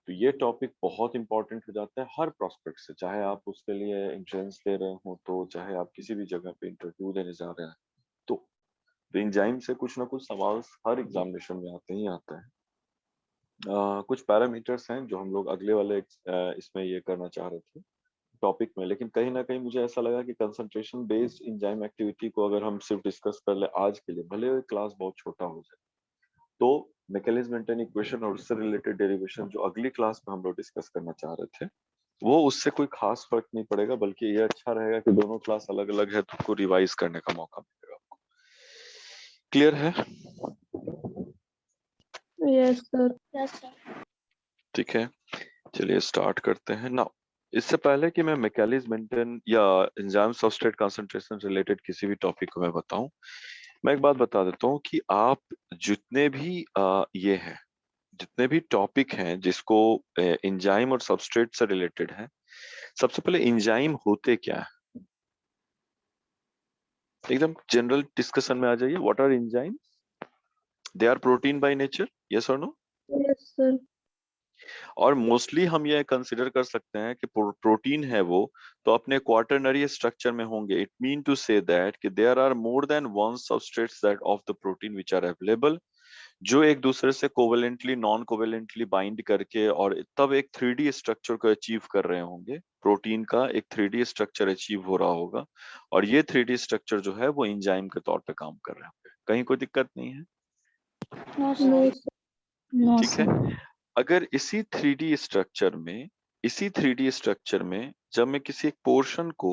तो ये टॉपिक बहुत इंपॉर्टेंट हो जाता है हर प्रोस्पेक्ट से, चाहे आप उसके लिए एंट्रेंस दे रहे हो, तो चाहे आप किसी भी जगह पे इंटरव्यू देने जा रहे हैं, तो एंजाइम से कुछ ना कुछ सवाल हर एग्जामिनेशन में आते ही आता है। कुछ पैरामीटर्स हैं जो हम लोग अगले वाले इसमें ये करना चाह रहे थे टॉपिक में, लेकिन कहीं ना कहीं मुझे ऐसा लगा कि कंसंट्रेशन बेस्ड एंजाइम एक्टिविटी को अगर हम सिर्फ डिस्कस कर ले आज के लिए, भले वो क्लास बहुत छोटा हो जाए, तो मैकेनिज्म मेंटेन इक्वेशन और उससे रिलेटेड डेरिवेशन जो अगली क्लास में हम लोग डिस्कस करना चाह रहे थे, वो उससे कोई खास फर्क नहीं पड़ेगा, बल्कि ये अच्छा रहेगा कि दोनों क्लास अलग अलग है तो उसको रिवाइज करने का मौका मिलेगा आपको। क्लियर है? Yes sir. Yes sir. ठीक है, चलिए स्टार्ट करते हैं ना। इससे पहले कि मैं मैकेनिज्म मेंटेन या एंजाइम सबस्ट्रेट कंसंट्रेशन रिलेटेड किसी भी टॉपिक को मैं बताऊं, मैं एक बात बता देता हूँ कि आप जितने भी ये हैं, जितने भी टॉपिक हैं जिसको एंजाइम और सबस्ट्रेट से रिलेटेड है, सबसे पहले एंजाइम होते क्या है, एकदम जनरल डिस्कशन में आ जाइए। What are enzyme? They are protein by nature, yes और नो? Yes sir. और मोस्टली हम ये कंसिडर कर सकते हैं कि प्रोटीन है वो तो अपने क्वाटरनरी स्ट्रक्चर में होंगे। It mean to say that कि there are more than one substrates that of the protein which are available, जो एक दूसरे से कोवेलेंटली नॉन कोवेलेंटली बाइंड करके और तब एक 3D स्ट्रक्चर को अचीव कर रहे होंगे। प्रोटीन का एक 3D स्ट्रक्चर अचीव हो रहा होगा, और ये 3D स्ट्रक्चर जो है वो एंजाइम के तौर पे काम कर रहे होंगे। कहीं कोई दिक्कत नहीं है? No sir. नो ठीक है। सर। अगर इसी 3D स्ट्रक्चर में जब मैं किसी एक पोर्शन को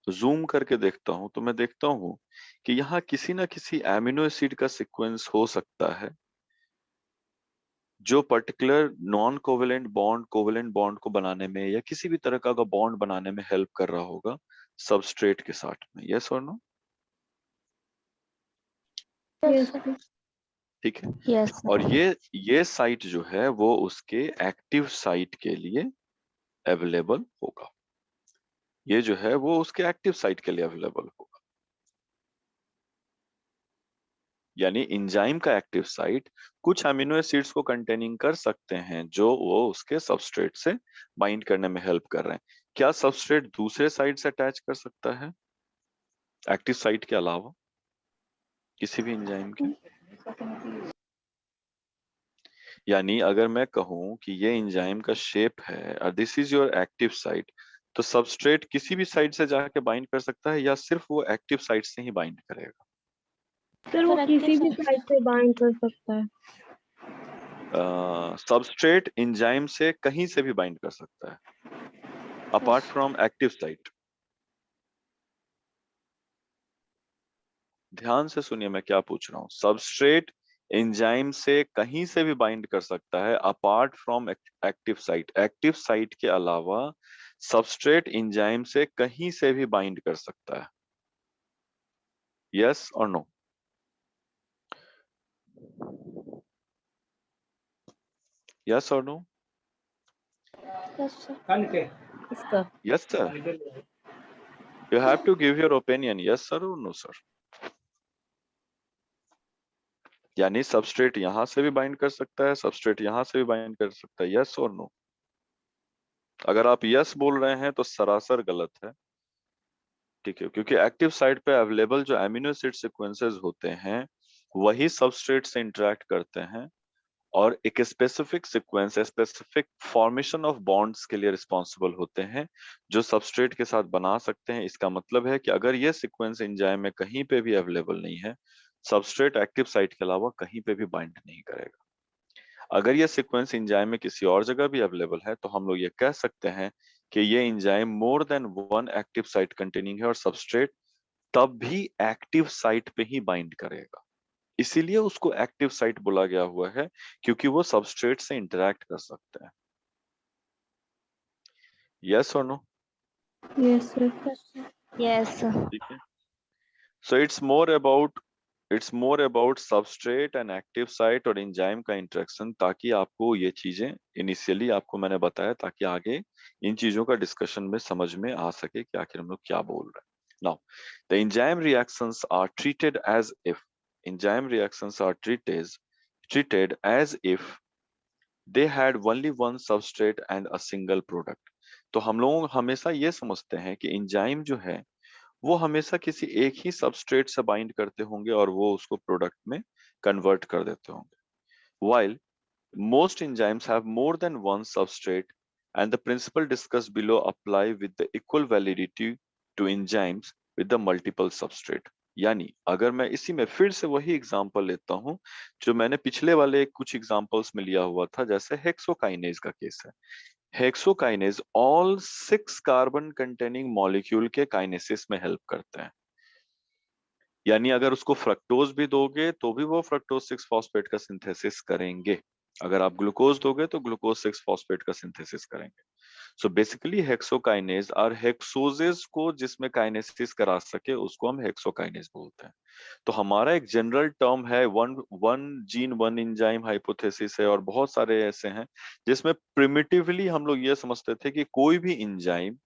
जूम करके देखता हूं, तो मैं देखता हूं कि यहाँ किसी ना किसी एमिनो एसिड का सीक्वेंस हो सकता है जो particular non covalent bond covalent bond को बनाने में या किसी भी तरह का बॉन्ड बनाने में हेल्प कर रहा होगा सबस्ट्रेट के साथ में। यस और नो? Yes sir. ठीक है। यस और सर। ये साइट जो है वो उसके एक्टिव साइट के लिए अवेलेबल होगा। ये जो है वो उसके एक्टिव साइट के लिए अवेलेबल होगा। यानी एंजाइम का एक्टिव साइट कुछ अमीनो एसिड्स को कंटेनिंग कर सकते हैं जो वो उसके सबस्ट्रेट से बाइंड करने में हेल्प कर रहे हैं। क्या सबस्ट्रेट दूसरे साइट से अटैच कर सकता है एक्टिव साइट के अलावा किसी भी एंजाइम के? यानी अगर मैं कहूं कि ये एंजाइम का शेप है और this is your active site, तो सबस्ट्रेट किसी भी साइड से जाके बाइंड कर सकता है या सिर्फ वो एक्टिव साइट से ही बाइंड करेगा? सर वो किसी भी साइड से बाइंड कर सकता है। सबस्ट्रेट एंजाइम से कहीं से भी बाइंड कर सकता है अपार्ट फ्रॉम एक्टिव साइट। ध्यान से सुनिए मैं क्या पूछ रहा हूँ। सबस्ट्रेट एंजाइम से कहीं से भी बाइंड कर सकता है apart from active site. Active site के अलावा सबस्ट्रेट एंजाइम से कहीं से भी बाइंड कर सकता है। यस और नो? यस और no? Yes sir. Yes sir. You have to give your opinion, yes sir और नो सर। यानी सबस्ट्रेट यहां से भी बाइंड कर सकता है, सबस्ट्रेट यहां से भी बाइंड कर सकता है, यस और नो? अगर आप यस बोल रहे हैं तो सरासर गलत है। ठीक है, क्योंकि एक्टिव साइट पे अवेलेबल जो एमिनो एसिड सीक्वेंसेस होते हैं वही सबस्ट्रेट से इंटरेक्ट करते हैं और एक specific sequence specific formation of bonds के लिए रिस्पॉन्सिबल होते हैं जो सबस्ट्रेट के साथ बना सकते हैं। इसका मतलब है कि अगर ये सीक्वेंस एंजाइम में कहीं पे भी अवेलेबल नहीं है, सबस्ट्रेट एक्टिव साइट के अलावा कहीं पे भी बाइंड नहीं करेगा। अगर ये सीक्वेंस एंजाइम में किसी और जगह भी अवेलेबल है तो हम लोग ये कह सकते हैं कि ये एंजाइम मोर than one active site containing है और सबस्ट्रेट तब भी एक्टिव साइट पे ही बाइंड करेगा। इसीलिए उसको एक्टिव साइट बोला गया हुआ है, क्योंकि वो सबस्ट्रेट से इंटरेक्ट कर सकते हैं। यस और no? Yes sir. Yes sir. ठीक है। So it's more about substrate and active site और एंजाइम का इंटरेक्शन, ताकि आपको ये चीजें इनिशियली आपको मैंने बताया ताकि आगे इन चीजों का डिस्कशन में समझ में आ सके कि आखिर हम लोग क्या बोल रहे हैं। Now the enzyme reactions are treated as if they had only one substrate and a single product. तो हम लोग हमेशा ये समझते हैं कि एंजाइम जो है वो हमेशा किसी एक ही सबस्ट्रेट से बाइंड करते होंगे और वो उसको प्रोडक्ट में कन्वर्ट कर देते होंगे, while most enzymes have more than one substrate, and the principle discussed below apply with the equal validity to enzymes with the multiple substrate. यानी अगर मैं इसी में फिर से वही एग्जांपल लेता हूं जो मैंने पिछले वाले कुछ एग्जांपल्स में लिया हुआ था, जैसे हेक्सोकाइनेज का केस है। Hexokinase all 6 carbon containing molecule के काइनेसिस में हेल्प करते हैं। यानी अगर उसको फ्रक्टोज भी दोगे तो भी वो फ्रक्टोज 6 फॉस्फेट का सिंथेसिस करेंगे, अगर आप ग्लूकोज दोगे तो ग्लूकोज 6 फॉस्फेट का सिंथेसिस करेंगे। सो बेसिकली हेक्सोकाइनेज और हेक्सोजेस को जिसमें काइनेसिस करा सके उसको हम हेक्सोकाइनेज बोलते हैं। तो हमारा एक जनरल टर्म है one one gene one enzyme hypothesis है, और बहुत सारे ऐसे हैं जिसमें प्रिमिटिवली हम लोग ये समझते थे कि कोई भी एंजाइम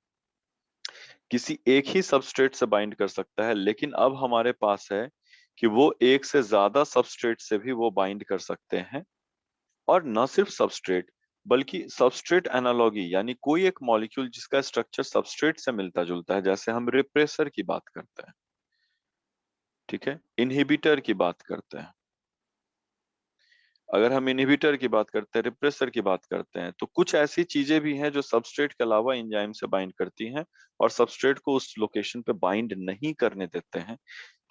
किसी एक ही सबस्ट्रेट से बाइंड कर सकता है, लेकिन अब हमारे पास है कि वो एक से ज्यादा सबस्ट्रेट से भी वो बाइंड कर सकते हैं। और न सिर्फ सबस्ट्रेट बल्कि सबस्ट्रेट एनालॉगी, यानी कोई एक मॉलिक्यूल जिसका स्ट्रक्चर सबस्ट्रेट से मिलता जुलता है, जैसे हम रिप्रेसर की बात करते हैं, ठीक है, इनहिबिटर की बात करते हैं। अगर हम इनहिबिटर की बात करते हैं, रिप्रेसर की बात करते हैं, तो कुछ ऐसी चीजें भी हैं जो सबस्ट्रेट के अलावा एंजाइम से बाइंड करती हैं और सबस्ट्रेट को उस लोकेशन पे बाइंड नहीं करने देते हैं,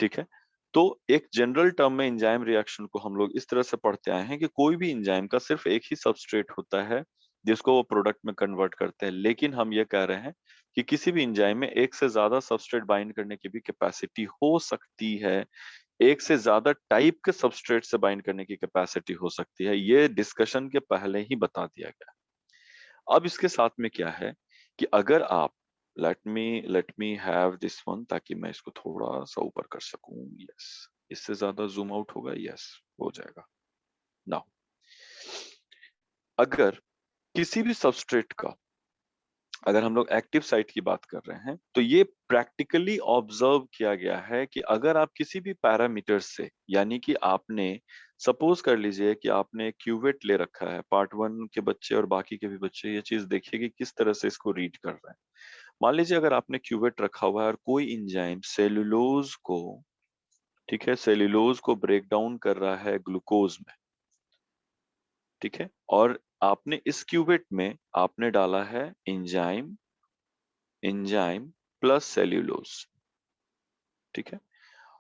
ठीक है। तो एक जनरल टर्म में एंजाइम रिएक्शन को हम लोग इस तरह से पढ़ते आए हैं कि कोई भी एंजाइम का सिर्फ एक ही सबस्ट्रेट होता है जिसको वो प्रोडक्ट में कन्वर्ट करते हैं, लेकिन हम ये कह रहे हैं कि किसी भी एंजाइम में एक से ज्यादा सबस्ट्रेट बाइंड करने की भी कैपेसिटी हो सकती है, एक से ज्यादा टाइप के सबस्ट्रेट से बाइंड करने की कैपेसिटी हो सकती है। ये डिस्कशन के पहले ही बता दिया गया। अब इसके साथ में क्या है कि अगर आप let me have this one, ताकि मैं इसको थोड़ा सा ऊपर कर सकूं। यस, इससे ज्यादा जूम आउट होगा, यस हो जाएगा। नाउ अगर किसी भी सबस्ट्रेट का, अगर हम लोग एक्टिव साइट की बात कर रहे हैं, तो ये प्रैक्टिकली ऑब्जर्व किया गया है कि अगर आप किसी भी पैरामीटर से, यानी कि आपने सपोज कर लीजिए कि आपने क्यूवेट ले रखा है, पार्ट 1 के बच्चे और बाकी के भी बच्चे ये चीज देखिए कि किस तरह से इसको रीड कर रहे हैं। मान लीजिए अगर आपने क्यूवेट रखा हुआ है और कोई इंजाइम सेलुलोज को, ठीक है, सेलुलोज को ब्रेक डाउन कर रहा है ग्लूकोज में, ठीक है, और आपने इस क्यूवेट में आपने डाला है एंजाइम एंजाइम प्लस सेल्यूलोज, ठीक है,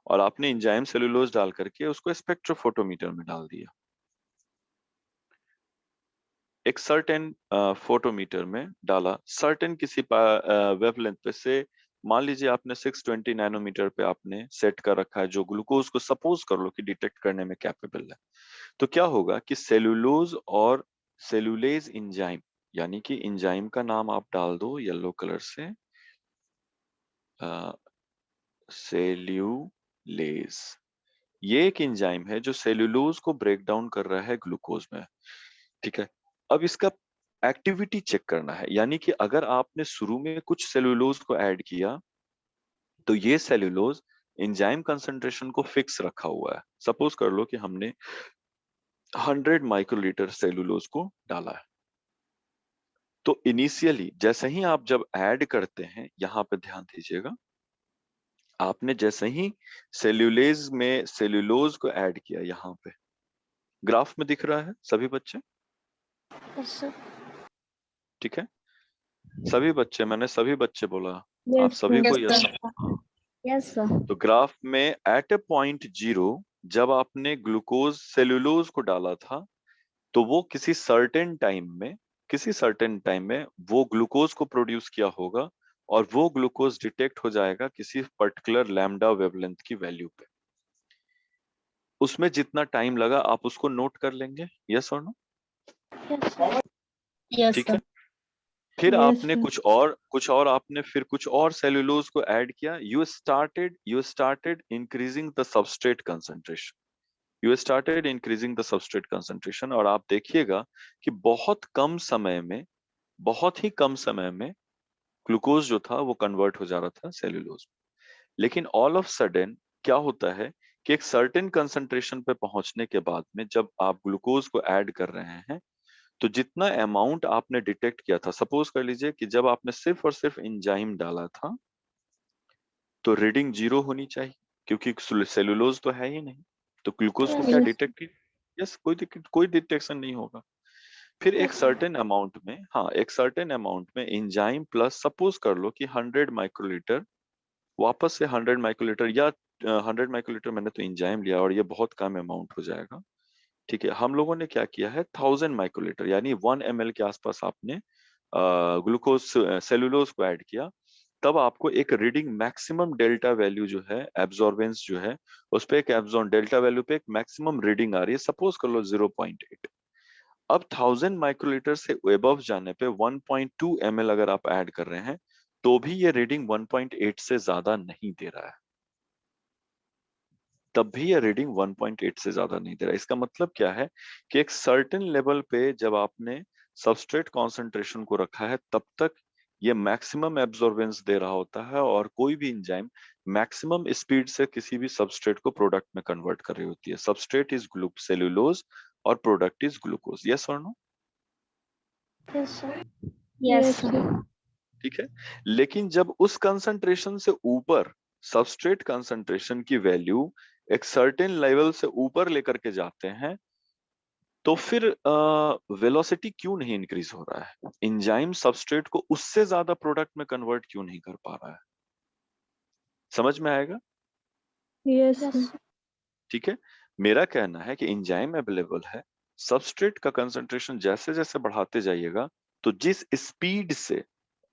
और आपने एंजाइम सेल्यूलोज डाल करके उसको स्पेक्ट्रोफोटोमीटर में डाल दिया। एक सर्टेन फोटोमीटर में डाला, सर्टेन किसी वेवलेंथ पे से, मान लीजिए आपने 620 नैनोमीटर पे आपने सेट कर रखा है, जो ग्लूकोज को सपोज कर लो कि डिटेक्ट करने में कैपेबल है। तो क्या होगा कि सेल्यूलोज और सेल्यूलेज एंजाइम, यानी कि एंजाइम का नाम आप डाल दो येलो कलर से, सेल्यूलेज, ये एक एंजाइम है जो सेल्यूलोज को ब्रेक डाउन कर रहा है ग्लूकोज में, ठीक है। अब इसका एक्टिविटी चेक करना है, यानी कि अगर आपने शुरू में कुछ सेल्यूलोज को ऐड किया तो ये सेल्यूलोज एंजाइम कंसंट्रेशन को फिक्स रखा हुआ है। सपोज कर लो कि हमने 100 माइक्रोलीटर सेल्यूलोज को डाला है, तो इनिशियली जैसे ही आप जब ऐड करते हैं, यहाँ पे ध्यान दीजिएगा, आपने जैसे ही सेल्यूलेज में सेल्यूलोज को ऐड किया, यहाँ पे ग्राफ में दिख रहा है सभी बच्चे, यस सर। ठीक है, सभी बच्चे, मैंने सभी बच्चे बोला, आप यस सभी सर। को yes yes. Sir. Yes sir. तो ग्राफ में एट ए पॉइंट 0 जब आपने ग्लूकोज सेल्यूलोज को डाला था, तो वो किसी सर्टेन टाइम में वो ग्लूकोज को प्रोड्यूस किया होगा, और वो ग्लूकोज डिटेक्ट हो जाएगा किसी पर्टिकुलर लैम्डा वेवलेंथ की वैल्यू पे। उसमें जितना टाइम लगा आप उसको नोट कर लेंगे, यस और नो? Yes sir. यस ठीक है। सर। फिर यस आपने सर। कुछ और आपने फिर कुछ और सेल्यूलोज को ऐड किया, you started increasing the substrate concentration, और आप देखिएगा कि बहुत ही कम समय में ग्लूकोज जो था वो कन्वर्ट हो जा रहा था सेल्यूलोज में। लेकिन ऑल ऑफ सडन क्या होता है कि एक सर्टेन कंसंट्रेशन पे पहुंचने के बाद में जब आप ग्लूकोज को ऐड कर रहे हैं, तो जितना अमाउंट आपने डिटेक्ट किया था, सपोज कर लीजिए कि जब आपने सिर्फ और सिर्फ एंजाइम डाला था तो रीडिंग 0 होनी चाहिए, क्योंकि सेलुलोज तो है ही नहीं, तो ग्लूकोज को क्या Yes. डिटेक्ट किया? यस, कोई दिक्कत, कोई डिटेक्शन नहीं होगा। फिर एक Yes. सर्टेन अमाउंट में, हाँ, एक सर्टेन अमाउंट में एंजाइम प्लस, सपोज कर लो कि 100 माइक्रोलीटर, वापस से 100 माइक्रोलीटर या 100 माइक्रोलीटर, मैंने तो एंजाइम लिया और ये बहुत कम अमाउंट हो जाएगा। ठीक है, हम लोगों ने क्या किया है, 1000 माइक्रोलीटर यानी 1 ml के आसपास आपने ग्लूकोज सेलुलोज को ऐड किया। तब आपको एक रीडिंग मैक्सिमम डेल्टा वैल्यू जो है, एब्जॉर्बेंस जो है, उस पे एक एब्जॉर्ब डेल्टा वैल्यू पे एक मैक्सिमम रीडिंग आ रही है, सपोज कर लो 0.8। अब 1000 माइक्रोलीटर से अबव जाने पे 1.2 ml अगर आप ऐड कर रहे हैं तो भी ये रीडिंग 1.8 से ज्यादा नहीं दे रहा है, तब भी ये रीडिंग 1.8 से ज्यादा नहीं दे रहा है। इसका मतलब क्या है कि एक सर्टेन लेवल पे जब आपने सबस्ट्रेट कॉन्सेंट्रेशन को रखा है तब तक ये मैक्सिमम एब्जॉर्बेंस दे रहा होता है, और कोई भी एंजाइम मैक्सिमम स्पीड से किसी भी सबस्ट्रेट को प्रोडक्ट में कन्वर्ट कर रही होती है। सबस्ट्रेट इज सेल्यूलोज और प्रोडक्ट इज ग्लूकोज। यस और no? Yes, sir. Yes, Yes, sir. sir. ठीक है, लेकिन जब उस कंसंट्रेशन से ऊपर सबस्ट्रेट कंसंट्रेशन की वैल्यू एक सर्टेन लेवल से ऊपर लेकर के जाते हैं तो फिर वेलोसिटी क्यों नहीं इंक्रीज हो रहा है? एंजाइम सबस्ट्रेट को उससे ज्यादा प्रोडक्ट में कन्वर्ट क्यों नहीं कर पा रहा है? समझ में आएगा? Yes, Yes, sir. sir. ठीक है, मेरा कहना है कि एंजाइम अवेलेबल है, सबस्ट्रेट का कंसंट्रेशन जैसे जैसे बढ़ाते जाइएगा तो जिस स्पीड से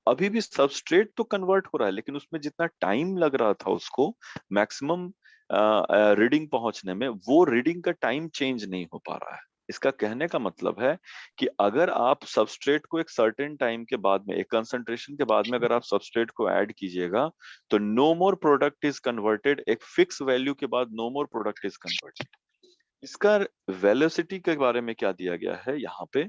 अभी भी सबस्ट्रेट तो कन्वर्ट हो रहा है, लेकिन उसमें जितना टाइम लग रहा था उसको मैक्सिमम रीडिंग पहुंचने में, वो रीडिंग का टाइम चेंज नहीं हो पा रहा है। इसका कहने का मतलब है कि अगर आप सबस्ट्रेट को एक सर्टेन टाइम के बाद में, एक कंसंट्रेशन के बाद में अगर आप सबस्ट्रेट को ऐड कीजिएगा तो no more product is converted, एक फिक्स वैल्यू के बाद no more product is converted. इसका वेलोसिटी के बारे में क्या दिया गया है यहाँ पे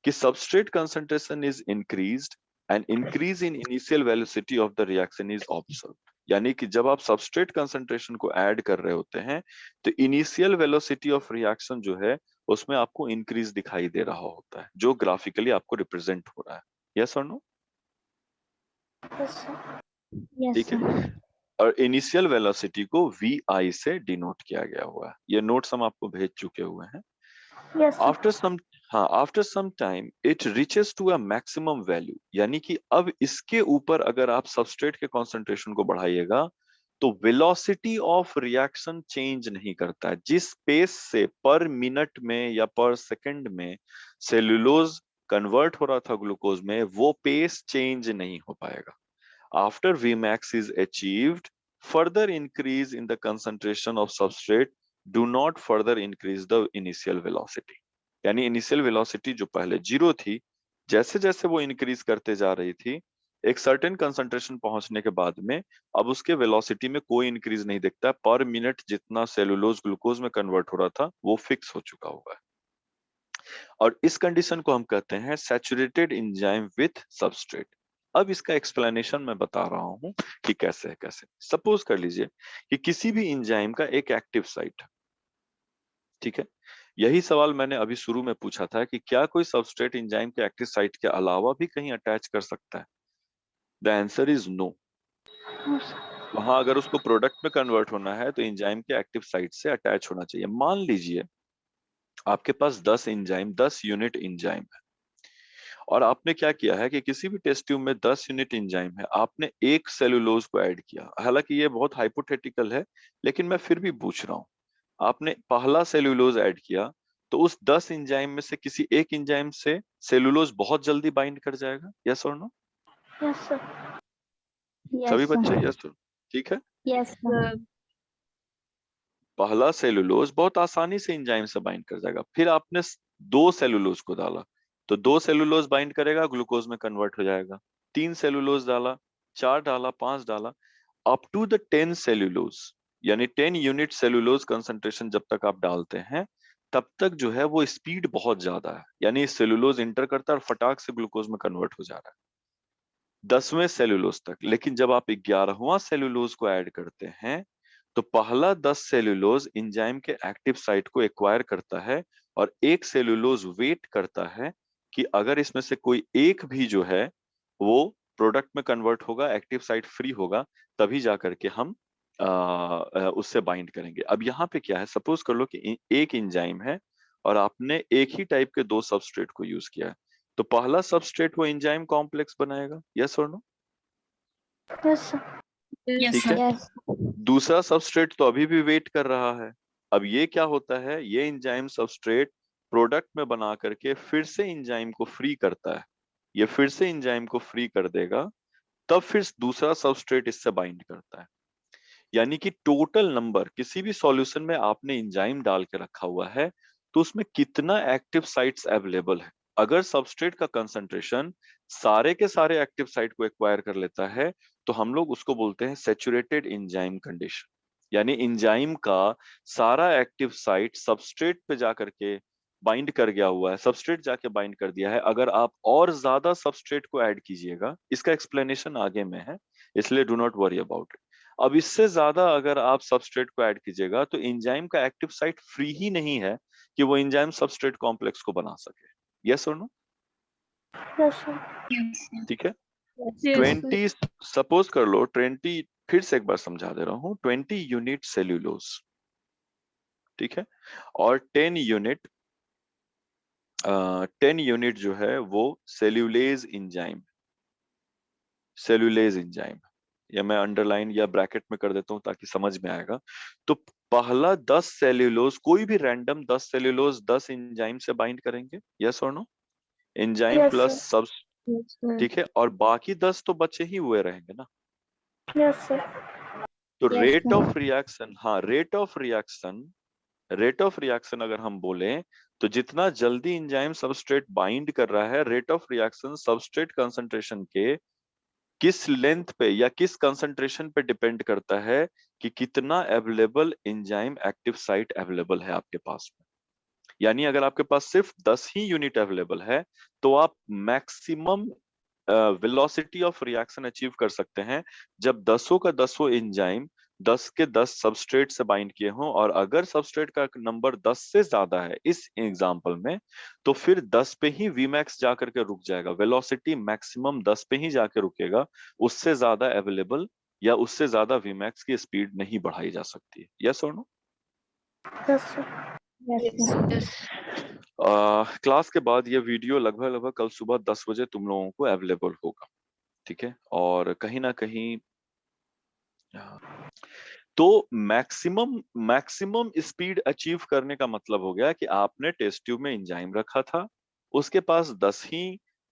कि substrate concentration is increased and increase in initial velocity of the reaction is observed. यानी कि जब आप सबस्ट्रेट कंसंट्रेशन को ऐड कर रहे होते हैं तो इनिशियल वेलोसिटी ऑफ रिएक्शन जो है उसमें आपको इंक्रीज दिखाई दे रहा होता है, जो ग्राफिकली आपको रिप्रेजेंट हो रहा है। यस और नो? Yes, sir. Yes, ठीक है, sir. और इनिशियल वेलोसिटी को वी आई से डिनोट किया गया हुआ है। ये नोट्स हम आपको भेज चुके हुए हैं। Yes, sir. आफ्टर सम, हाँ, after some time it reaches to a maximum value, यानी कि अब इसके ऊपर अगर आप सबस्ट्रेट के कॉन्सेंट्रेशन को बढ़ाइएगा तो वेलोसिटी ऑफ रिएक्शन चेंज नहीं करता है। जिस पेस से पर मिनट में या पर सेकंड में सेल्यूलोज कन्वर्ट हो रहा था ग्लूकोज में, वो पेस चेंज नहीं हो पाएगा। After Vmax is achieved, further increase in the concentration of substrate do not further increase the initial velocity। यानी इनिशियल वेलोसिटी जो पहले 0 थी, जैसे जैसे वो इंक्रीज करते जा रही थी, एक सर्टेन कंसंट्रेशन पहुंचने के बाद में अब उसके वेलोसिटी में कोई इंक्रीज नहीं दिखता। पर मिनट जितना सेलुलोज ग्लूकोज में कन्वर्ट हो रहा था वो फिक्स हो चुका हुआ है, और इस कंडीशन को हम कहते हैं सैचुरेटेड एंजाइम विथ सबस्ट्रेट। अब इसका एक्सप्लेनेशन मैं बता रहा हूं कि कैसे है। कैसे, सपोज कर लीजिए कि किसी भी एंजाइम का एक एक्टिव साइट है, ठीक है, यही सवाल मैंने अभी शुरू में पूछा था कि क्या कोई सबस्ट्रेट एंजाइम के एक्टिव साइट के अलावा भी कहीं अटैच कर सकता है? The answer is no. No, sir. वहां अगर उसको प्रोडक्ट में कन्वर्ट होना है तो एंजाइम के एक्टिव साइट से अटैच होना चाहिए। मान लीजिए आपके पास 10 एंजाइम, 10 यूनिट एंजाइम, और आपने क्या किया है कि किसी भी टेस्ट ट्यूब में 10 यूनिट एंजाइम है, आपने एक सेलुलोज को ऐड किया। हालांकि ये बहुत हाइपोथेटिकल है लेकिन मैं फिर भी पूछ रहा हूँ, आपने पहला सेलुलोज ऐड किया तो उस 10 एंजाइम में से किसी एक एंजाइम से सेलुलोज बहुत जल्दी बाइंड कर जाएगा? यस और नो? Yes, sir. सभी Yes, बच्चे sir. यस और? ठीक है, Yes, sir. पहला सेलुलोज बहुत आसानी से एंजाइम से बाइंड कर जाएगा। फिर आपने दो सेलुलोज को डाला तो दो सेलुलोज बाइंड करेगा, ग्लूकोज में कन्वर्ट हो जाएगा। तीन सेलुलोज डाला, चार डाला, पांच डाला, अप टू द 10 सेलुलोज, यानी 10 यूनिट सेलुलोज कंसंट्रेशन जब तक आप डालते हैं तब तक जो है वो स्पीड बहुत ज्यादा है, यानी सेलुलोज इंटर करता है और फटाक से ग्लूकोज में कन्वर्ट हो जा रहा है 10वें सेलुलोज तक। लेकिन जब आप 11वां सेलुलोज को ऐड करते हैं तो पहला 10 सेलुलोज एंजाइम के एक्टिव साइट को एक्वायर करता है और एक सेलुलोज वेट करता है कि अगर इसमें से कोई एक भी जो है वो प्रोडक्ट में कन्वर्ट होगा, एक्टिव साइट फ्री होगा, तभी जा करके हम उससे बाइंड करेंगे। अब यहाँ पे क्या है, सपोज कर लो कि एक एंजाइम है और आपने एक ही टाइप के दो सबस्ट्रेट को यूज किया है, तो पहला सबस्ट्रेट वो एंजाइम कॉम्प्लेक्स बनाएगा, यस और नो? Yes sir. यस ठीक सर। है। यस दूसरा सबस्ट्रेट तो अभी भी वेट कर रहा है। अब ये क्या होता है, ये एंजाइम सबस्ट्रेट प्रोडक्ट में बना करके फिर से एंजाइम को फ्री करता है, ये फिर से एंजाइम को फ्री कर देगा, तब फिर दूसरा सबस्ट्रेट इससे बाइंड करता है। यानी कि टोटल नंबर, किसी भी सॉल्यूशन में आपने एंजाइम डाल के रखा हुआ है तो उसमें कितना एक्टिव साइट्स अवेलेबल है। अगर सबस्ट्रेट का कंसंट्रेशन सारे के सारे एक्टिव साइट को एक्वायर कर लेता है तो हम लोग उसको बोलते हैं सैचुरेटेड एंजाइम कंडीशन। यानी एंजाइम का सारा एक्टिव साइट सबस्ट्रेट पे जाकर के बाइंड कर गया हुआ है, सबस्ट्रेट जाके बाइंड कर दिया है। अगर आप और ज्यादा सबस्ट्रेट को ऐड कीजिएगा, इसका एक्सप्लेनेशन आगे में है, इसलिए do not worry about it. अब इससे ज्यादा अगर आप सबस्ट्रेट को ऐड कीजिएगा तो एंजाइम का एक्टिव साइट फ्री ही नहीं है कि वो एंजाइम सबस्ट्रेट कॉम्प्लेक्स को बना सके, यस और नो? Yes sir. ठीक है। यस 20, सपोज कर लो 20, फिर से एक बार समझा दे रहा हूँ, 20 यूनिट सेल्यूलोज, ठीक है, और 10 यूनिट जो है वो सेल्यूलेज एंजाइम, सेल्यूलेज एंजाइम, या मैं अंडरलाइन या ब्रैकेट में कर देता हूं ताकि समझ में आएगा। तो पहला 10 सेल्यूलोज, कोई भी रैंडम 10 सेल्यूलोज 10 एंजाइम से बाइंड करेंगे, यस और no? Enzyme yes plus sir. सब, यस सर। ठीक है, और बाकी 10 तो बचे ही हुए रहेंगे ना। Yes sir. तो yes rate sir. Of reaction, हाँ rate of reaction, rate of reaction अगर हम बोले तो जितना जल्दी एंजाइम सबस्ट्रेट बाइंड कर रहा है, rate of reaction substrate concentration के किस लेंथ पे या किस कंसंट्रेशन पे डिपेंड करता है कि कितना available enzyme active site available है आपके पास में। यानी अगर आपके पास सिर्फ 10 ही यूनिट अवेलेबल है तो आप maximum velocity of reaction achieve कर सकते हैं जब दसों का दसों एंजाइम 10 के 10 सबस्ट्रेट से बाइंड किए हों। और अगर सबस्ट्रेट का नंबर 10 से ज्यादा है इस एग्जांपल में, तो फिर 10 पे ही वीमैक्स जाकर के रुक जाएगा, वेलोसिटी मैक्सिमम 10 पे ही जाकर रुकेगा, उससे ज्यादा अवेलेबल या उससे ज्यादा वीमैक्स की स्पीड नहीं बढ़ाई जा सकती है, यस और no? Yes sir. Yes sir. Yes. Class के बाद ये वीडियो लगभग लगभग कल सुबह 10 बजे तुम लोगों को अवेलेबल होगा, ठीक है। और कहीं ना कहीं तो मैक्सिमम मैक्सिमम स्पीड अचीव करने का मतलब हो गया कि आपने टेस्ट ट्यूब में एंजाइम रखा था, उसके पास 10 ही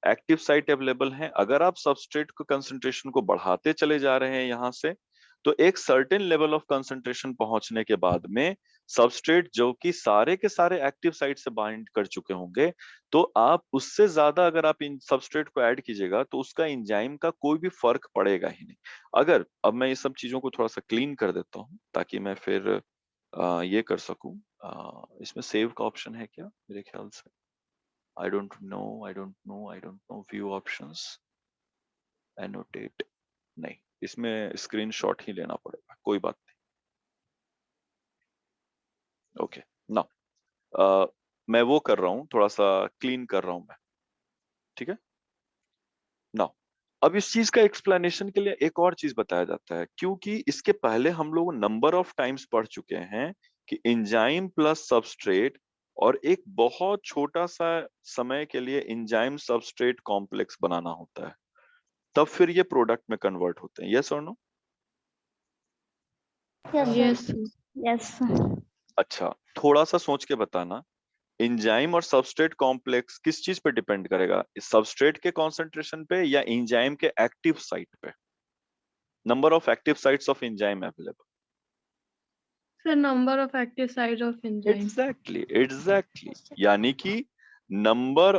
एक्टिव साइट अवेलेबल हैं। अगर आप सबस्ट्रेट को कंसंट्रेशन को बढ़ाते चले जा रहे हैं यहाँ से, तो एक सर्टेन लेवल ऑफ कंसंट्रेशन पहुंचने के बाद में सबस्ट्रेट जो कि सारे के सारे एक्टिव साइट से बाइंड कर चुके होंगे, तो आप उससे ज्यादा अगर आप इन सबस्ट्रेट को ऐड कीजिएगा तो उसका एंजाइम का कोई भी फर्क पड़ेगा ही नहीं। अगर अब मैं ये सब चीजों को थोड़ा सा क्लीन कर देता हूँ ताकि मैं फिर ये कर सकूं। इसमें सेव का ऑप्शन है क्या मेरे ख्याल से? I don't know, I don't know, I don't know, view options, annotate, नहीं, इसमें स्क्रीनशॉट ही लेना पड़ेगा, कोई बात नहीं। ओके, नाउ मैं वो कर रहा हूँ, थोड़ा सा क्लीन कर रहा हूँ मैं, ठीक है। नाउ अब इस चीज का एक्सप्लेनेशन के लिए एक और चीज बताया जाता है, क्योंकि इसके पहले हम लोग नंबर ऑफ टाइम्स पढ़ चुके हैं कि एंजाइम प्लस सबस्ट्रेट और एक बहुत छोटा सा समय के लिए एंजाइम सबस्ट्रेट कॉम्प्लेक्स बनाना होता है, तब फिर ये प्रोडक्ट में कन्वर्ट होते हैं, यस और no? Yes yes sir. Yes sir. अच्छा, थोड़ा सा सोच के बताना, एंजाइम और सबस्ट्रेट कॉम्प्लेक्स किस चीज पे डिपेंड करेगा, सबस्ट्रेट के कॉन्सेंट्रेशन पे या एंजाइम के एक्टिव साइट पे? Number of active sites of enzyme available. Sir number of active site of enzyme. Exactly exactly, यानी कि number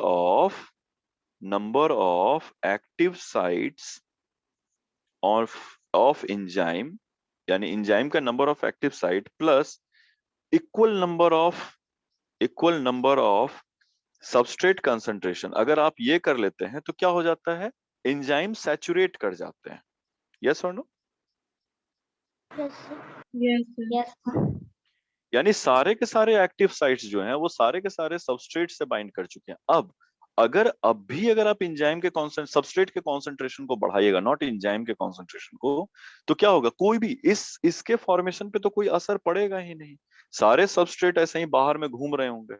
of active sites of of enzyme, यानी एंजाइम का number of active site plus equal number of substrate concentration. अगर आप ये कर लेते हैं तो क्या हो जाता है, एंजाइम सैचुरेट कर जाते हैं, यस और no? Yes sir. Yes sir. Yes sir. यानी सारे के सारे एक्टिव साइट्स जो हैं वो सारे के सारे सबस्ट्रेट से बाइंड कर चुके हैं। अब अगर अब भी अगर आप एंजाइम के सबस्ट्रेट के कॉन्सेंट्रेशन को बढ़ाइएगा, नॉट एंजाइम के कॉन्सेंट्रेशन को, तो क्या होगा, कोई भी इसके फॉर्मेशन पे तो कोई असर पड़ेगा ही नहीं, सारे सबस्ट्रेट ऐसे ही बाहर में घूम रहे होंगे।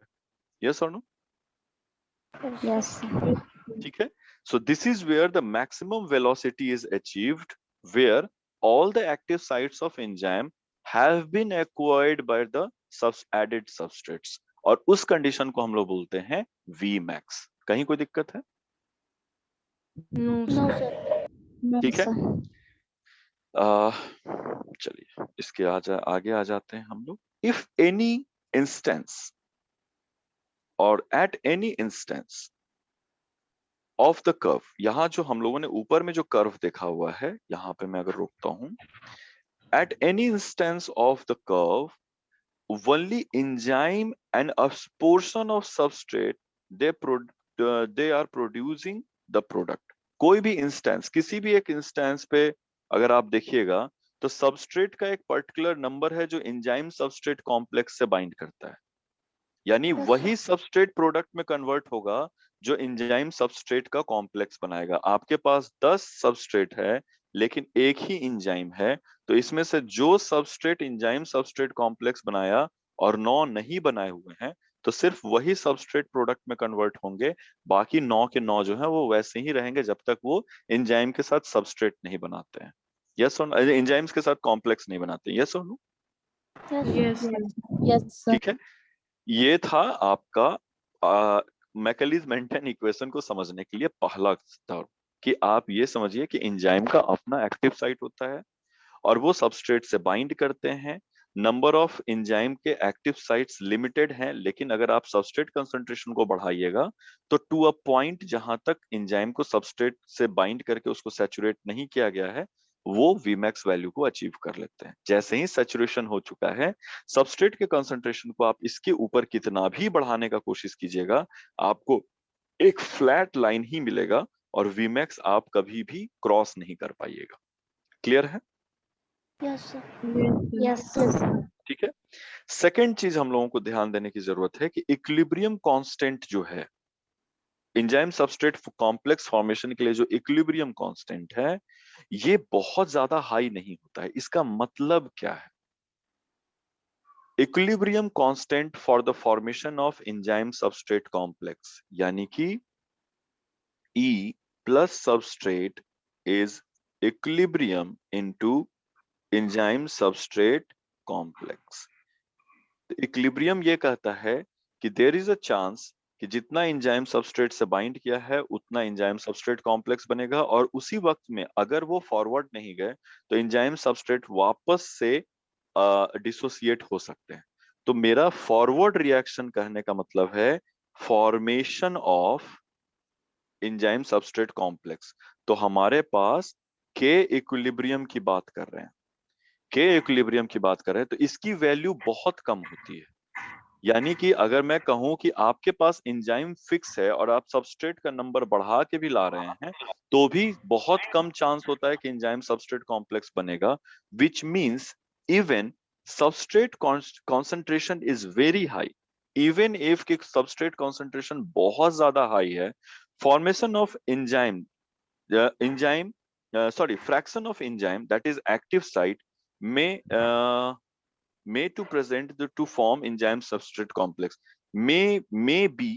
यस और नो? Yes. ठीक है। So this is where the maximum velocity is achieved, where all the active sites of enzyme have been acquired by the added substrates, और उस कंडीशन को हम लोग बोलते हैं Vmax। कहीं कोई दिक्कत है? No, No, sir. sir. No, ठीक है। sir. चलिए इसके आगे आ जाते हैं हम लोग। इफ एनी इंस्टेंस और at any instance of the curve, यहां जो हम लोगों ने ऊपर में जो कर्व देखा हुआ है, यहां पे मैं अगर रोकता हूं, at any instance of the curve only enzyme and a portion of substrate they are producing the product। कोई भी इंस्टेंस, किसी भी एक इंस्टेंस पे अगर आप देखिएगा तो सबस्ट्रेट का एक पर्टिकुलर नंबर है जो एंजाइम सबस्ट्रेट कॉम्प्लेक्स से बाइंड करता है, यानी Yes, वही सबस्ट्रेट प्रोडक्ट में कन्वर्ट होगा जो एंजाइम सबस्ट्रेट का कॉम्प्लेक्स बनाएगा। आपके पास 10 सबस्ट्रेट है लेकिन एक ही एंजाइम है, तो इसमें से जो सबस्ट्रेट एंजाइम सबस्ट्रेट कॉम्प्लेक्स बनाया और 9 नहीं बनाए हुए हैं, तो सिर्फ वही सबस्ट्रेट प्रोडक्ट में कन्वर्ट होंगे, बाकी 9 के 9 जो है वो वैसे ही रहेंगे जब तक वो एंजाइम के साथ सबस्ट्रेट नहीं बनाते हैं। यस और एंजाइम्स के साथ कॉम्प्लेक्स नहीं बनाते हैं। यस और no? yes, Yes, sir. yes, sir. ठीक है। ये था आपका मैकेलीज मेंटेन इक्वेशन को समझने के लिए पहला स्तर, कि आप ये समझिए कि एंजाइम का अपना एक्टिव साइट होता है और वो सबस्ट्रेट से बाइंड करते हैं। नंबर ऑफ एंजाइम के एक्टिव साइट्स लिमिटेड हैं, लेकिन अगर आप सबस्ट्रेट कंसंट्रेशन को बढ़ाइएगा तो टू अ पॉइंट जहां तक एंजाइम को सबस्ट्रेट से बाइंड करके उसको सैचुरेट नहीं किया गया है, वो Vmax वैल्यू को अचीव कर लेते हैं। जैसे ही सैचुरेशन हो चुका है, सबस्ट्रेट के कंसंट्रेशन को आप इसके ऊपर कितना भी बढ़ाने का कोशिश कीजिएगा, आपको एक फ्लैट लाइन ही मिलेगा और Vmax आप कभी भी क्रॉस नहीं कर पाइएगा। क्लियर है? Yes, sir. Yes, sir. Yes, sir. ठीक है। सेकेंड चीज हम लोगों को ध्यान देने की जरूरत है कि इक्विलिब्रियम कांस्टेंट जो है एंजाइम सबस्ट्रेट कॉम्प्लेक्स फॉर्मेशन के लिए, जो इक्विलिब्रियम कांस्टेंट है, ये बहुत ज्यादा हाई नहीं होता है। इसका मतलब क्या है? Equilibrium constant for the formation of enzyme substrate complex, यानी कि E plus substrate is equilibrium into enzyme substrate complex। Equilibrium ये कहता है कि देयर इज अ चांस कि जितना एंजाइम सबस्ट्रेट से बाइंड किया है उतना एंजाइम सबस्ट्रेट कॉम्प्लेक्स बनेगा, और उसी वक्त में अगर वो फॉरवर्ड नहीं गए तो एंजाइम सबस्ट्रेट वापस से डिसोसिएट हो सकते हैं। तो मेरा फॉरवर्ड रिएक्शन कहने का मतलब है formation of enzyme substrate complex. तो हमारे पास के इक्विलिब्रियम की बात कर रहे हैं, के इक्विलिब्रियम की बात कर रहे हैं, तो इसकी वैल्यू बहुत कम होती है। यानी कि अगर मैं कहूं कि आपके पास एंजाइम फिक्स है और आप सबस्ट्रेट का नंबर बढ़ा के भी ला रहे हैं, तो भी बहुत कम चांस होता है कि एंजाइम सबस्ट्रेट कॉम्प्लेक्स बनेगा, which means even substrate concentration is very high, even if की सबस्ट्रेट कॉन्सेंट्रेशन बहुत ज्यादा हाई है, formation of enzyme fraction of enzyme that is active site may to present the to form enzyme substrate complex may be।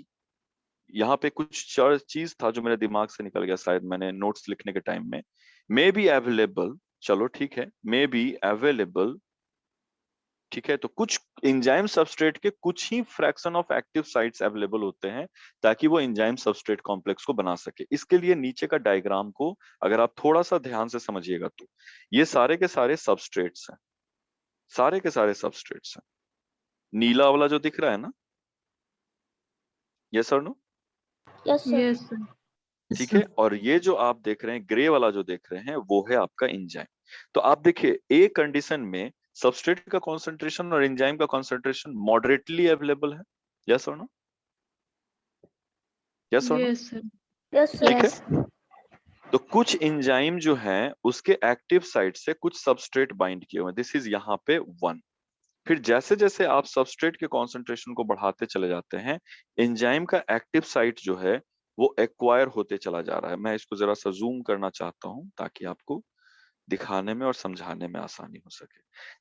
यहाँ पे कुछ चीज था जो मेरे दिमाग से निकल गया, शायद मैंने नोट्स लिखने के टाइम में। may be available, चलो ठीक है, may be available, ठीक है। तो कुछ एंजाइम सबस्ट्रेट के कुछ ही fraction of active sites available होते हैं ताकि वो एंजाइम सबस्ट्रेट कॉम्प्लेक्स को बना सके। इसके लिए नीचे का डायग्राम को अगर आप थोड़ा सा ध्यान से समझिएगा तो ये सारे के सारे सबस्ट्रेट्स हैं, सारे के सारे सबस्ट्रेट्स हैं। नीला वाला जो दिख रहा है ना, यस और no? Yes, sir. Yes, sir. ठीक है। और ये जो आप देख रहे हैं ग्रे वाला जो देख रहे हैं, वो है आपका एंजाइम। तो आप देखिए ए कंडीशन में सबस्ट्रेट का कॉन्सेंट्रेशन और एंजाइम का कॉन्सेंट्रेशन मॉडरेटली अवेलेबल है। यस और नो? यस और no? Yes, sir. Yes, sir. ठीक है। तो कुछ एंजाइम जो हैं उसके एक्टिव साइट से कुछ सबस्ट्रेट बाइंड किए हुए हैं, दिस इज यहाँ पे 1। फिर जैसे जैसे आप सबस्ट्रेट के कॉन्सेंट्रेशन को बढ़ाते चले जाते हैं, एंजाइम का एक्टिव साइट जो है वो एक्वायर होते चला जा रहा है। मैं इसको जरा सा जूम करना चाहता हूं ताकि आपको दिखाने में और समझाने में आसानी हो सके।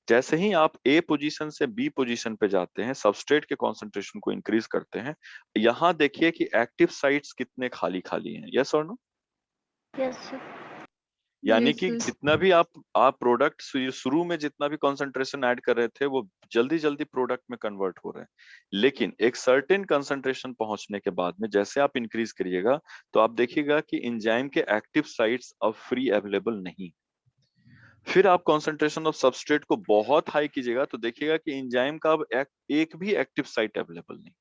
जैसे ही आप ए पोजीशन से बी पोजीशन पे जाते हैं, सबस्ट्रेट के कॉन्सेंट्रेशन को इंक्रीज करते हैं, यहाँ देखिए कि एक्टिव साइट्स कितने खाली खाली हैं। यस और नो? Yes sir. यानी Yes, कि sir. जितना भी आप प्रोडक्ट शुरू में जितना भी कंसंट्रेशन ऐड कर रहे थे वो जल्दी जल्दी प्रोडक्ट में कन्वर्ट हो रहे हैं। लेकिन एक सर्टेन कंसंट्रेशन पहुंचने के बाद में जैसे आप इंक्रीज करिएगा तो आप देखिएगा कि एंजाइम के एक्टिव साइट्स अब फ्री अवेलेबल नहीं। फिर आप कंसंट्रेशन ऑफ सबस्ट्रेट को बहुत हाई कीजिएगा तो देखिएगा कि एंजाइम का अब एक भी एक्टिव साइट अवेलेबल नहीं।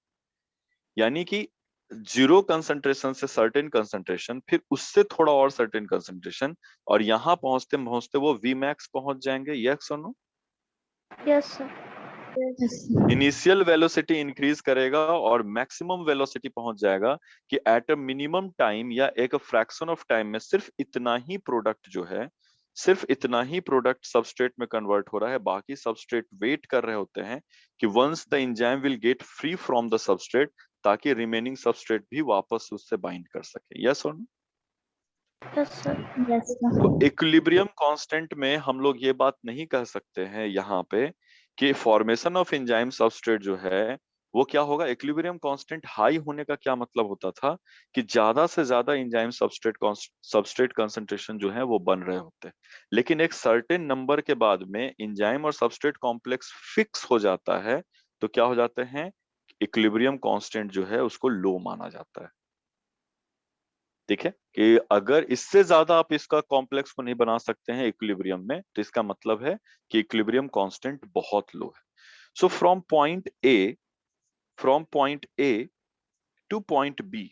यानी कि जीरो कंसंट्रेशन से सर्टेन कंसंट्रेशन, फिर उससे थोड़ा और सर्टेन कंसंट्रेशन, और यहाँ पहुंचते पहुंचते वो वी मैक्स पहुंच जाएंगे। यस और no? Yes sir. Yes. Initial velocity increase करेगा और मैक्सिमम वेलोसिटी पहुंच जाएगा कि एट अ मिनिमम टाइम या एक फ्रैक्शन ऑफ टाइम में सिर्फ इतना ही प्रोडक्ट जो है, सिर्फ इतना ही प्रोडक्ट सबस्ट्रेट में कन्वर्ट हो रहा है। बाकी सबस्ट्रेट वेट कर रहे होते हैं कि once the enzyme will get free from the substrate, ताकि रिमेनिंग सबस्ट्रेट भी वापस उससे बाइंड कर सके। यस और नो? Yes sir. Yes. तो इक्विलिब्रियम कांस्टेंट में हम लोग ये बात नहीं कह सकते हैं यहाँ पे कि फॉर्मेशन ऑफ एंजाइम सबस्ट्रेट जो है वो क्या होगा। इक्विलिब्रियम कांस्टेंट हाई होने का क्या मतलब होता था कि ज्यादा से ज्यादा एंजाइम सबस्ट्रेट कंसंट्रेशन जो है वो बन रहे होते हैं। लेकिन एक सर्टेन नंबर के बाद में एंजाइम और सबस्ट्रेट कॉम्प्लेक्स फिक्स हो जाता है तो क्या हो जाते हैं, इक्विलिब्रियम कांस्टेंट जो है उसको लो माना जाता है। ठीक है कि अगर इससे ज्यादा आप इसका कॉम्प्लेक्स को नहीं बना सकते हैं इक्विलिब्रियम में तो इसका मतलब है कि इक्विलिब्रियम कांस्टेंट बहुत लो है। So from point A to point B,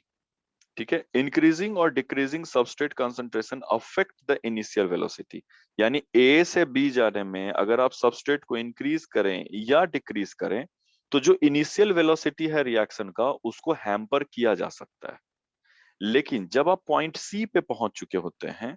ठीक है, इंक्रीजिंग और decreasing substrate concentration affect the initial velocity. यानी ए से बी जाने में अगर आप सबस्ट्रेट को इंक्रीज करें या डिक्रीज करें तो जो इनिशियल वेलोसिटी है रिएक्शन का उसको हैम्पर किया जा सकता है। लेकिन जब आप पॉइंट सी पे पहुंच चुके होते हैं,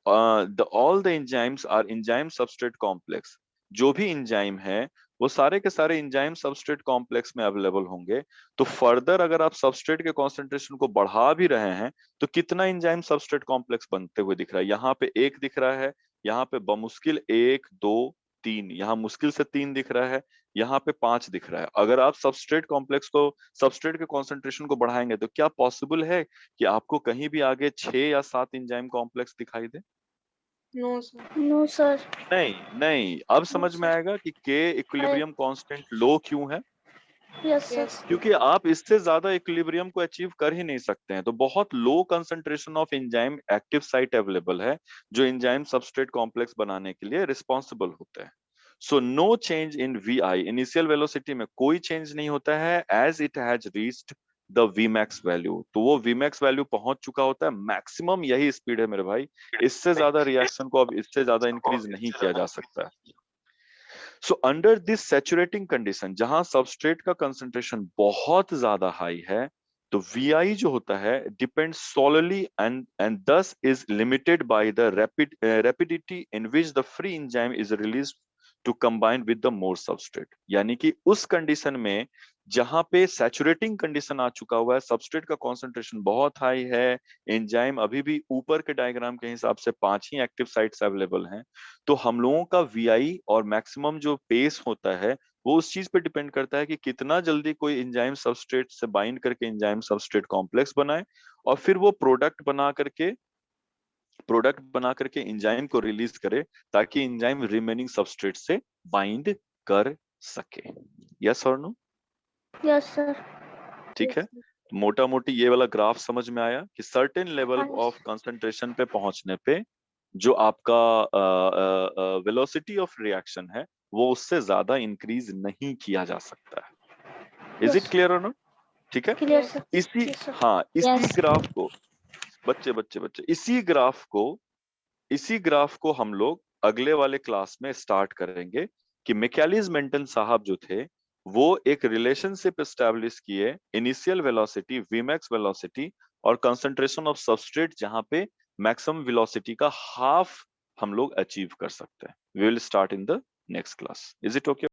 all the enzymes are enzyme substrate complex, जो भी एंजाइम है वो सारे के सारे एंजाइम सबस्ट्रेट कॉम्प्लेक्स में अवेलेबल होंगे। तो फर्दर अगर आप सबस्ट्रेट के कॉन्सेंट्रेशन को बढ़ा भी रहे हैं तो कितना एंजाइम सबस्ट्रेट कॉम्प्लेक्स बनते हुए दिख रहा है, यहाँ पे एक दिख रहा है, यहाँ पे बमुश्किल एक दो तीन, यहाँ मुश्किल से तीन दिख रहा है, यहाँ पे पांच दिख रहा है। अगर आप सबस्ट्रेट कॉम्प्लेक्स को, सबस्ट्रेट के कॉन्सेंट्रेशन को बढ़ाएंगे तो क्या पॉसिबल है कि आपको कहीं भी आगे 6 या 7 एंजाइम कॉम्प्लेक्स दिखाई दे? No, sir. No sir. नहीं नहीं, अब नो समझ में सर। आएगा कि के इक्विलिब्रियम कांस्टेंट लो क्यों है। Yes Yes. सर। क्योंकि आप इससे ज्यादा इक्विलिब्रियम को अचीव कर ही नहीं सकते हैं। तो बहुत low concentration of enzyme active site available है जो एंजाइम सबस्ट्रेट कॉम्प्लेक्स बनाने के लिए रिस्पॉन्सिबल होते हैं। So no change in V I, initial velocity में कोई चेंज नहीं होता है as it has reached the Vmax value. तो वो Vmax वैल्यू पहुंच चुका होता है, मैक्सिमम यही स्पीड है मेरे भाई। इससे ज्यादा रिएक्शन को अब इससे ज्यादा इंक्रीज नहीं किया जा सकता है। So under this saturating condition, जहां सबस्ट्रेट का कंसंट्रेशन बहुत ज्यादा हाई है, तो VI जो होता है depend solely and thus is limited by the rapidity in which the free enzyme is release to combine with the more substrate. यानी कि उस कंडीशन में जहां पे सैचुरेटिंग कंडीशन आ चुका हुआ है, सबस्ट्रेट का कॉन्सेंट्रेशन बहुत हाई है, एंजाइम अभी भी ऊपर के डायग्राम के हिसाब से 5 ही एक्टिव साइट्स अवेलेबल हैं, तो हम लोगों का VI और मैक्सिमम जो पेस होता है वो उस चीज पे डिपेंड करता है कि कितना जल्दी कोई एंजाइम सबस्ट्रेट से बाइंड करके एंजाइम सबस्ट्रेट कॉम्प्लेक्स बनाए और फिर वो प्रोडक्ट बना करके एंजाइम को रिलीज करे ताकि एंजाइम रिमेनिंग सबस्ट्रेट से बाइंड कर सके। यस और नो? Yes sir. ठीक है, मोटा मोटी ये वाला ग्राफ समझ में आया कि सर्टेन लेवल हाँ ऑफ कंसंट्रेशन पे पहुंचने पे जो आपका वेलोसिटी ऑफ रिएक्शन है वो उससे ज्यादा इंक्रीज नहीं किया जा सकता है। इज इट यस क्लियर और नो? ठीक है। Clear sir. इसी यस सर। हाँ, इसी Yes. ग्राफ को बच्चे बच्चे बच्चे इसी ग्राफ को हम लोग अगले वाले क्लास में स्टार्ट करेंगे कि मिकेलिस मेंटन साहब जो थे वो एक रिलेशनशिप एस्टैब्लिश किए इनिशियल वेलोसिटी, Vmax वेलोसिटी और कंसंट्रेशन ऑफ सबस्ट्रेट, जहां पे मैक्सिमम वेलोसिटी का हाफ हम लोग अचीव कर सकते हैं। We will start in the next class. Is it okay?